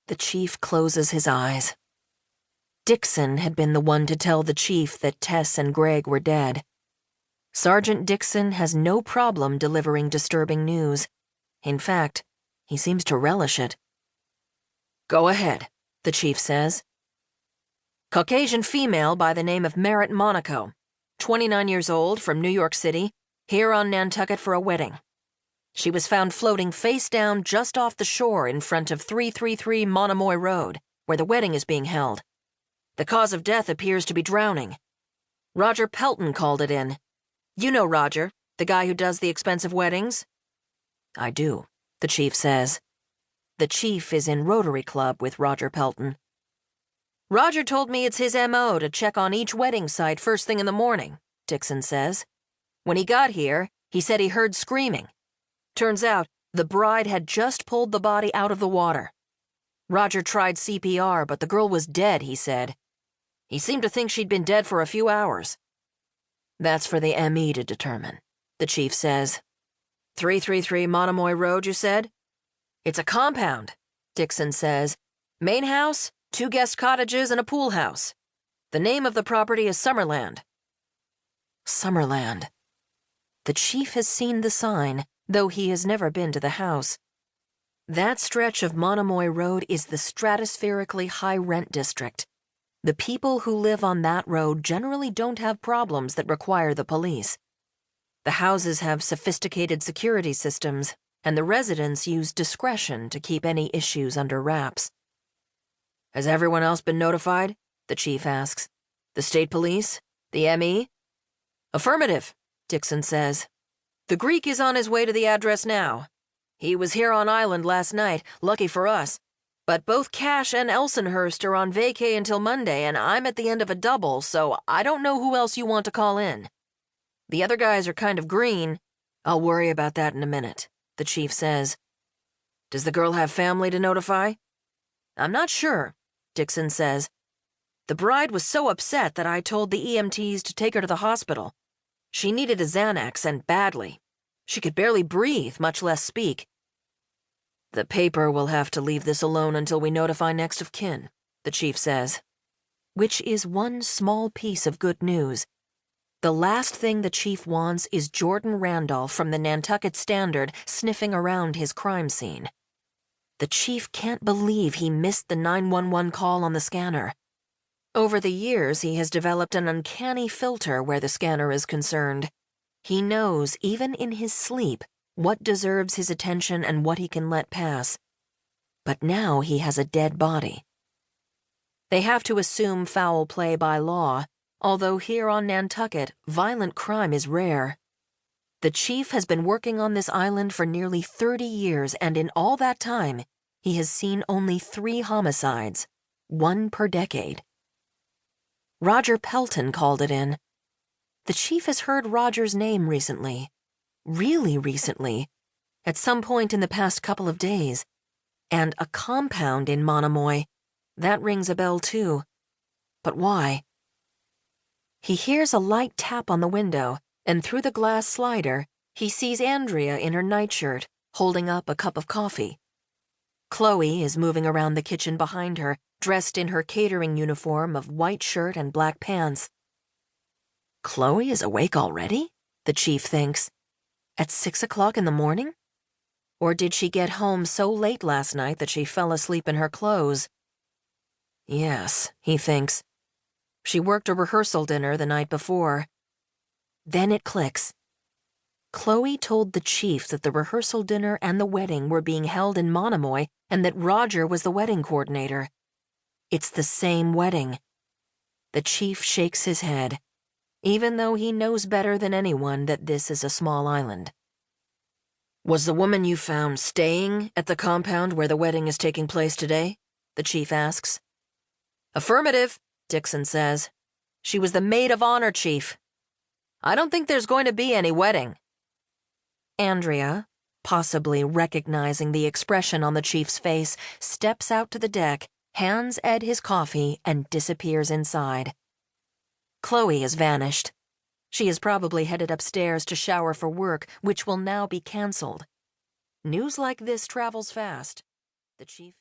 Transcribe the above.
The chief closes his eyes. Dixon had been the one to tell the chief that Tess and Greg were dead. Sergeant Dixon has no problem delivering disturbing news. In fact, he seems to relish it. "Go ahead," the chief says. "Caucasian female by the name of Merritt Monaco, 29 years old, from New York City, here on Nantucket for a wedding. She was found floating face down just off the shore in front of 333 Monomoy Road, where the wedding is being held. The cause of death appears to be drowning. Roger Pelton called it in. You know Roger, the guy who does the expensive weddings?" "I do," the chief says. The chief is in Rotary Club with Roger Pelton. "Roger told me it's his M.O. to check on each wedding site first thing in the morning," Dixon says. "When he got here, he said he heard screaming. Turns out, the bride had just pulled the body out of the water. Roger tried CPR, but the girl was dead, he said. He seemed to think she'd been dead for a few hours." "That's for the M.E. to determine," the chief says. 333 Monomoy Road, you said? "It's a compound," Dixon says. "Main house, 2 guest cottages, and a pool house. The name of the property is Summerland." Summerland. The chief has seen the sign, though he has never been to the house. That stretch of Monomoy Road is the stratospherically high-rent district. The people who live on that road generally don't have problems that require the police. The houses have sophisticated security systems, and the residents use discretion to keep any issues under wraps. "Has everyone else been notified?" the chief asks. "The state police? The M.E.?" "Affirmative," Dixon says. "The Greek is on his way to the address now. He was here on island last night, lucky for us. But both Cash and Elsonhurst are on vacay until Monday, and I'm at the end of a double, so I don't know who else you want to call in. The other guys are kind of green." "I'll worry about that in a minute," the chief says. "Does the girl have family to notify?" "I'm not sure," Dixon says. "The bride was so upset that I told the EMTs to take her to the hospital. She needed a Xanax, and badly. She could barely breathe, much less speak." "The paper will have to leave this alone until we notify next of kin," the chief says. Which is one small piece of good news. The last thing the chief wants is Jordan Randolph from the Nantucket Standard sniffing around his crime scene. The chief can't believe he missed the 911 call on the scanner. Over the years, he has developed an uncanny filter where the scanner is concerned. He knows, even in his sleep, what deserves his attention and what he can let pass. But now he has a dead body. They have to assume foul play by law, although here on Nantucket, violent crime is rare. The chief has been working on this island for nearly 30 years, and in all that time, he has seen only 3 homicides, 1 per decade. Roger Pelton called it in. The chief has heard Roger's name recently. Really recently. At some point in the past couple of days. And a compound in Monomoy. That rings a bell too. But why? He hears a light tap on the window, and through the glass slider, he sees Andrea in her nightshirt, holding up a cup of coffee. Chloe is moving around the kitchen behind her, dressed in her catering uniform of white shirt and black pants. Chloe is awake already? The chief thinks. At 6 o'clock in the morning? Or did she get home so late last night that she fell asleep in her clothes? Yes, he thinks. She worked a rehearsal dinner the night before. Then it clicks. Chloe told the chief that the rehearsal dinner and the wedding were being held in Monomoy and that Roger was the wedding coordinator. It's the same wedding. The chief shakes his head, even though he knows better than anyone that this is a small island. "Was the woman you found staying at the compound where the wedding is taking place today?" the chief asks. "Affirmative," Dixon says. "She was the maid of honor, chief. I don't think there's going to be any wedding." Andrea, possibly recognizing the expression on the chief's face, steps out to the deck, hands Ed his coffee, and disappears inside. Chloe has vanished. She is probably headed upstairs to shower for work, which will now be canceled. News like this travels fast. The chief